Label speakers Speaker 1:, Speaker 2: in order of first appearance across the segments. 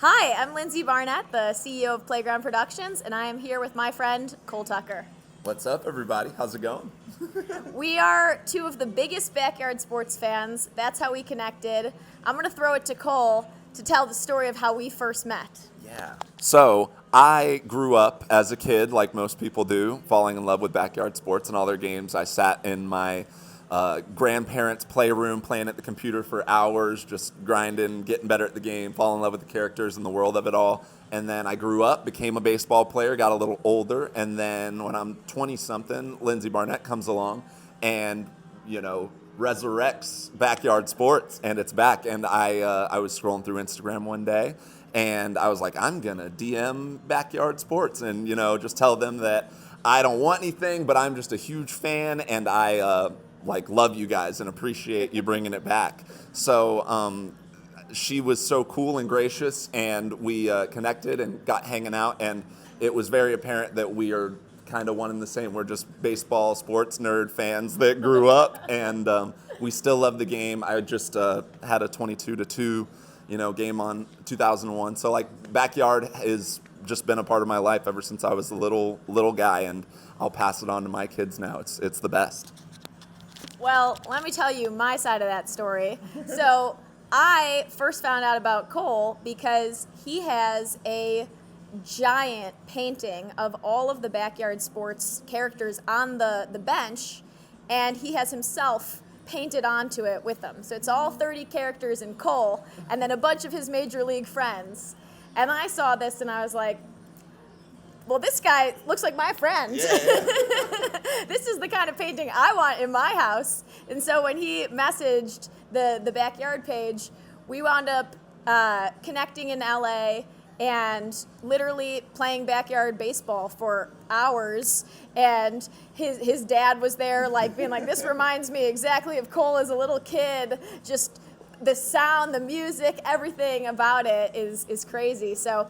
Speaker 1: Hi, I'm Lindsay Barnett, the CEO of Playground Productions, and I am here with my friend Cole Tucker.
Speaker 2: What's up, everybody? How's it going?
Speaker 1: We are two of the biggest backyard sports fans. That's how we connected. I'm going to throw it to Cole to tell the story of how we first met.
Speaker 2: Yeah. So I grew up as a kid, like most people do, falling in love with backyard sports and all their games. I sat in my grandparents' playroom playing at the computer for hours, just grinding, getting better at the game, falling in love with the characters and the world of it all. And then I grew up, became a baseball player, got a little older, and then when I'm 20-something, Lindsay Barnett comes along and, resurrects backyard sports, and it's back. And I was scrolling through Instagram one day, and I was like, I'm going to DM backyard sports and, just tell them that I don't want anything, but I'm just a huge fan, and I love you guys and appreciate you bringing it back. So she was so cool and gracious, and we connected and got hanging out, and it was very apparent that we are kind of one and the same. We're just baseball sports nerd fans that grew up, and we still love the game. I just had a 22-2 game on 2001, so backyard has just been a part of my life ever since I was a little guy, and I'll pass it on to my kids now. It's the best.
Speaker 1: Well, let me tell you my side of that story. So I first found out about Cole because he has a giant painting of all of the backyard sports characters on the bench, and he has himself painted onto it with them. So it's all 30 characters in Cole, and then a bunch of his major league friends. And I saw this and I was like, well, this guy looks like my friend.
Speaker 2: Yeah.
Speaker 1: This is the kind of painting I want in my house. And so when he messaged the backyard page, we wound up connecting in LA and literally playing backyard baseball for hours. And his dad was there, being like, this reminds me exactly of Cole as a little kid. Just the sound, the music, everything about it is crazy. So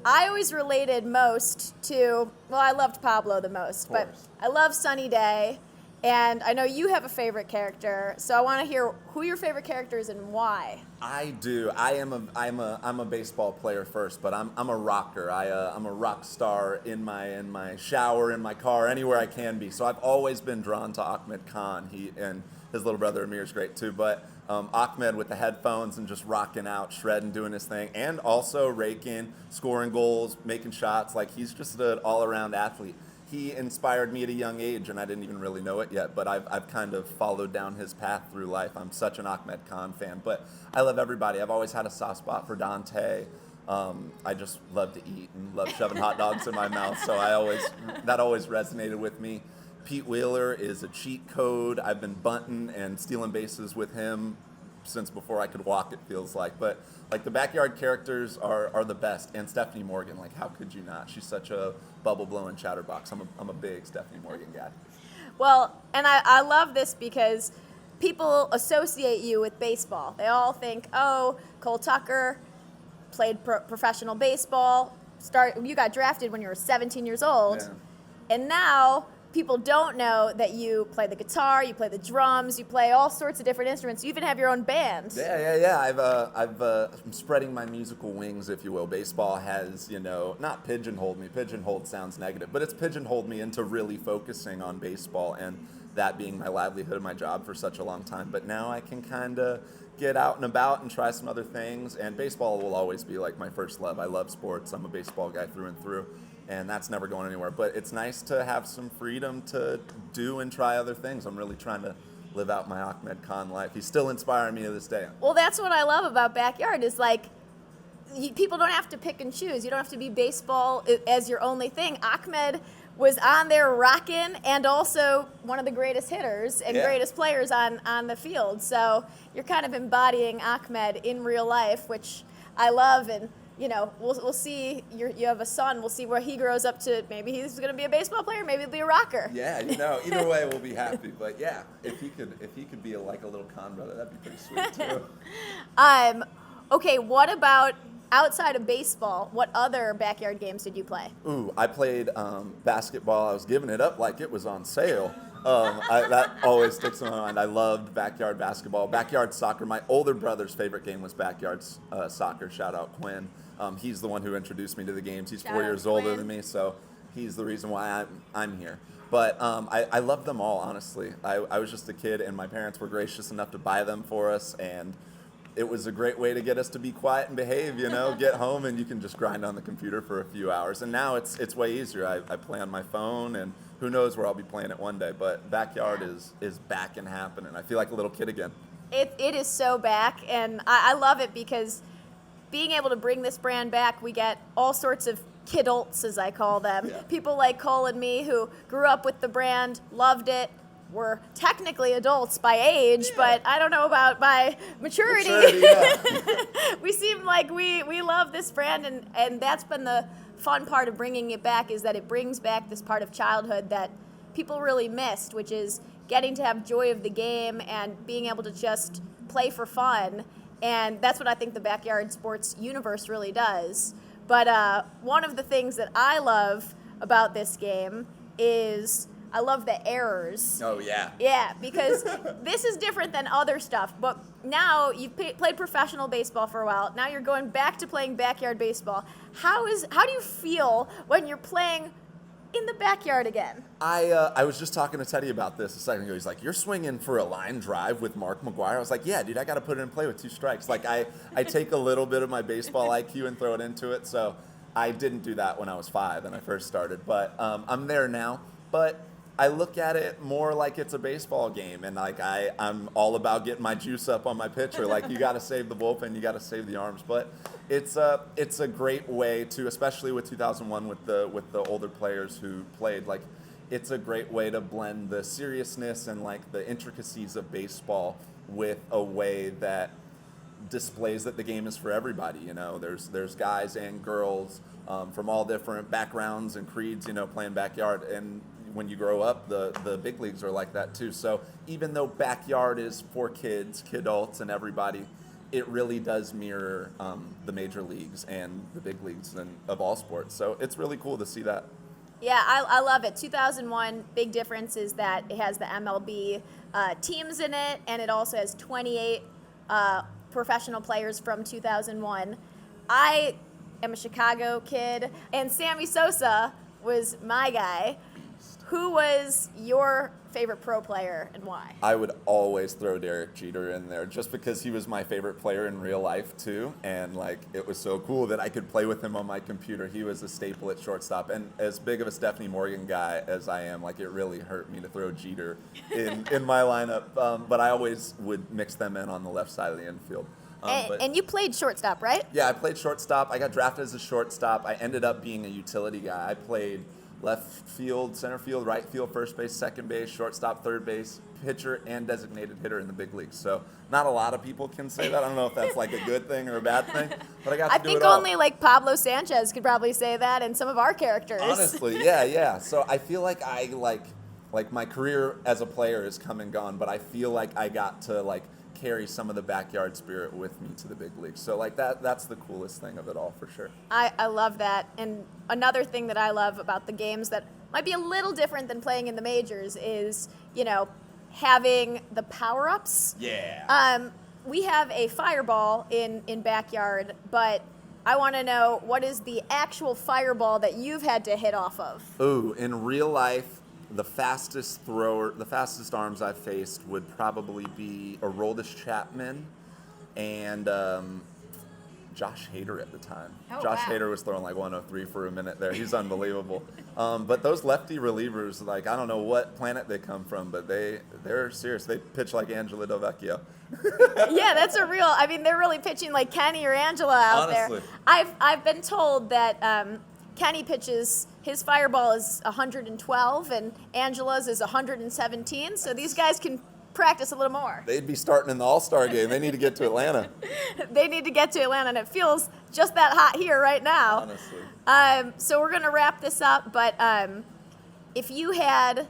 Speaker 1: I always related most to, I loved Pablo the most, but I love Sunny Day, and I know you have a favorite character, so I want to hear who your favorite character is and why.
Speaker 2: I do. I'm a baseball player first, but I'm a rocker. I'm a rock star in my shower, in my car, anywhere I can be. So I've always been drawn to Ahmed Khan. He and his little brother Amir is great too, but Ahmed with the headphones and just rocking out, shredding, doing his thing, and also raking, scoring goals, making shots. He's just an all-around athlete. He inspired me at a young age, and I didn't even really know it yet, but I've kind of followed down his path through life. I'm such an Ahmed Khan fan, but I love everybody. I've always had a soft spot for Dante. I just love to eat and love shoving hot dogs in my mouth, so that always resonated with me. Pete Wheeler is a cheat code. I've been bunting and stealing bases with him since before I could walk, it feels like. But the backyard characters are the best. And Stephanie Morgan, how could you not? She's such a bubble-blowing chatterbox. I'm a big Stephanie Morgan guy.
Speaker 1: Well, and I love this because people associate you with baseball. They all think, oh, Cole Tucker played professional baseball. You got drafted when you were 17 years old.
Speaker 2: Yeah.
Speaker 1: And now people don't know that you play the guitar, you play the drums, you play all sorts of different instruments. You even have your own band.
Speaker 2: Yeah. I'm spreading my musical wings, if you will. Baseball has, not pigeonholed me. Pigeonholed sounds negative, but it's pigeonholed me into really focusing on baseball and that being my livelihood and my job for such a long time. But now I can kind of get out and about and try some other things. And baseball will always be my first love. I love sports. I'm a baseball guy through and through. And that's never going anywhere. But it's nice to have some freedom to do and try other things. I'm really trying to live out my Ahmed Khan life. He's still inspiring me to this day.
Speaker 1: Well, that's what I love about backyard is people don't have to pick and choose. You don't have to be baseball as your only thing. Ahmed was on there rocking and also one of the greatest hitters and greatest players on the field. So you're kind of embodying Ahmed in real life, which I love. And we'll see. You have a son. We'll see where he grows up to. Maybe he's going to be a baseball player. Maybe he'll be a rocker.
Speaker 2: Yeah, either way, we'll be happy. But yeah, if he could be a little Khan brother, that'd be pretty sweet too.
Speaker 1: Okay. What about outside of baseball? What other backyard games did you play?
Speaker 2: Ooh, I played basketball. I was giving it up like it was on sale. That always sticks in my mind. I loved backyard basketball, backyard soccer. My older brother's favorite game was backyard soccer. Shout out Quinn. He's the one who introduced me to the games. He's
Speaker 1: Shout
Speaker 2: 4
Speaker 1: out
Speaker 2: years
Speaker 1: to
Speaker 2: older
Speaker 1: Quinn.
Speaker 2: than me, so he's the reason why I'm here. But I love them all, honestly. I was just a kid, and my parents were gracious enough to buy them for us, and it was a great way to get us to be quiet and behave, get home and you can just grind on the computer for a few hours. And now it's way easier. I play on my phone, and who knows where I'll be playing it one day. But Backyard is back and happening. I feel like a little kid again.
Speaker 1: It is so back, and I love it because being able to bring this brand back, we get all sorts of kidults, as I call them.
Speaker 2: Yeah.
Speaker 1: People like Cole and me who grew up with the brand, loved it. We're technically adults by age, but I don't know about by maturity.
Speaker 2: Yeah.
Speaker 1: We seem like we love this brand, and that's been the fun part of bringing it back, is that it brings back this part of childhood that people really missed, which is getting to have joy of the game and being able to just play for fun. And that's what I think the backyard sports universe really does. But one of the things that I love about this game is I love the errors.
Speaker 2: Oh, yeah.
Speaker 1: Yeah, because this is different than other stuff. But now you've played professional baseball for a while. Now you're going back to playing backyard baseball. How do you feel when you're playing in the backyard again?
Speaker 2: I was just talking to Teddy about this a second ago. He's like, "You're swinging for a line drive with Mark McGuire." I was like, "Yeah, dude, I got to put it in play with 2 strikes." Like I take a little bit of my baseball IQ and throw it into it. So I didn't do that when I was 5 and I first started, but I'm there now. But I look at it more like it's a baseball game, and like I'm all about getting my juice up on my pitcher. Like, you got to save the bullpen, you got to save the arms. But it's a great way to, especially with 2001 with the older players who played. Like, it's a great way to blend the seriousness and like the intricacies of baseball with a way that displays that the game is for everybody. There's guys and girls from all different backgrounds and creeds, playing backyard. And when you grow up, the big leagues are like that too. So even though backyard is for kids, kidults, and everybody, it really does mirror the major leagues and the big leagues of all sports. So it's really cool to see that.
Speaker 1: Yeah, I love it. 2001, big difference is that it has the MLB teams in it, and it also has 28 professional players from 2001. I am a Chicago kid, and Sammy Sosa was my guy. Who was your favorite pro player and why?
Speaker 2: I would always throw Derek Jeter in there just because he was my favorite player in real life too, and like it was so cool that I could play with him on my computer. He was a staple at shortstop, and as big of a Stephanie Morgan guy as I am, like it really hurt me to throw Jeter in my lineup, but I always would mix them in on the left side of the infield.
Speaker 1: And you played shortstop, right?
Speaker 2: Yeah, I played shortstop. I got drafted as a shortstop. I ended up being a utility guy. I played left field, center field, right field, first base, second base, shortstop, third base, pitcher, and designated hitter in the big leagues. So not a lot of people can say that. I don't know if that's like a good thing or a bad thing, but I got to do it all.
Speaker 1: I think only like Pablo Sanchez could probably say that, and some of our characters.
Speaker 2: Honestly, yeah. So I feel like I like my career as a player is come and gone, but I feel like I got to like carry some of the backyard spirit with me to the big leagues. So like that's the coolest thing of it all for sure.
Speaker 1: I love that. And another thing that I love about the games that might be a little different than playing in the majors is, having the power-ups.
Speaker 2: Yeah.
Speaker 1: We have a fireball in backyard, but I want to know, what is the actual fireball that you've had to hit off of?
Speaker 2: Ooh, in real life, the fastest arms I've faced would probably be Aroldis Chapman and Josh Hader at the time.
Speaker 1: Oh,
Speaker 2: Josh
Speaker 1: wow.
Speaker 2: Hader was throwing like 103 for a minute there. He's unbelievable. But those lefty relievers, like I don't know what planet they come from, but they're serious. They pitch like Angela Delvecchio.
Speaker 1: Yeah, that's a real. I mean, they're really pitching like Kenny or Angela out
Speaker 2: Honestly.
Speaker 1: there. I've been told that Kenny pitches, his fireball is 112 and Angela's is 117. So these guys can practice a little more.
Speaker 2: They'd be starting in the All-Star game. They need to get to Atlanta.
Speaker 1: They need to get to Atlanta, and it feels just that hot here right now.
Speaker 2: Honestly.
Speaker 1: So we're gonna wrap this up, but if you had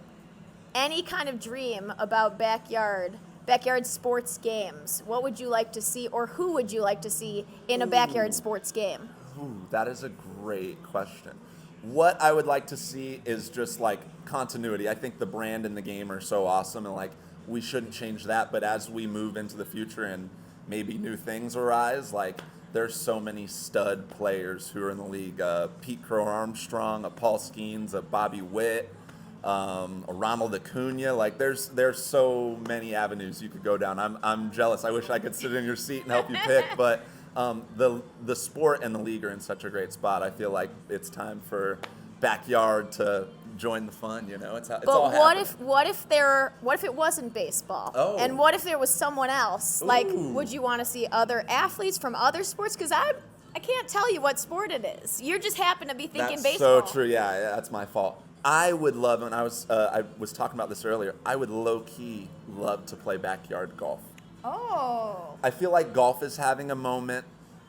Speaker 1: any kind of dream about backyard sports games, what would you like to see, or who would you like to see in a backyard sports game?
Speaker 2: Ooh, that is a great question. What I would like to see is just like continuity. I think the brand and the game are so awesome, and like we shouldn't change that. But as we move into the future and maybe new things arise, like there's so many stud players who are in the league. Pete Crow Armstrong, a Paul Skeens, a Bobby Witt, a Ronald Acuna. Like there's so many avenues you could go down. I'm jealous. I wish I could sit in your seat and help you pick, but the sport and the league are in such a great spot. I feel like it's time for backyard to join the fun. You know, it's all happening.
Speaker 1: what if it wasn't baseball?
Speaker 2: Oh.
Speaker 1: And what if there was someone else? Like,
Speaker 2: Ooh.
Speaker 1: would you want to see other athletes from other sports? Because I can't tell you what sport it is. You just happen to be thinking
Speaker 2: That's
Speaker 1: baseball.
Speaker 2: so true. Yeah, that's my fault. I would love, and I was talking about this earlier. I would low key love to play backyard golf.
Speaker 1: Oh.
Speaker 2: I feel like golf is having a moment.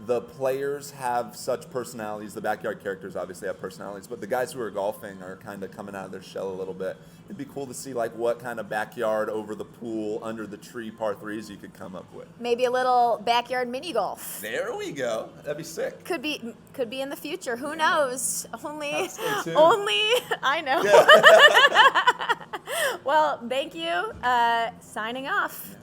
Speaker 2: The players have such personalities. The backyard characters obviously have personalities, but the guys who are golfing are kind of coming out of their shell a little bit. It'd be cool to see like what kind of backyard over the pool, under the tree par threes you could come up with.
Speaker 1: Maybe a little backyard mini golf.
Speaker 2: There we go. That'd be sick.
Speaker 1: Could be in the future. Who knows? Only
Speaker 2: Stay tuned.
Speaker 1: I know. Well, thank you. Signing off.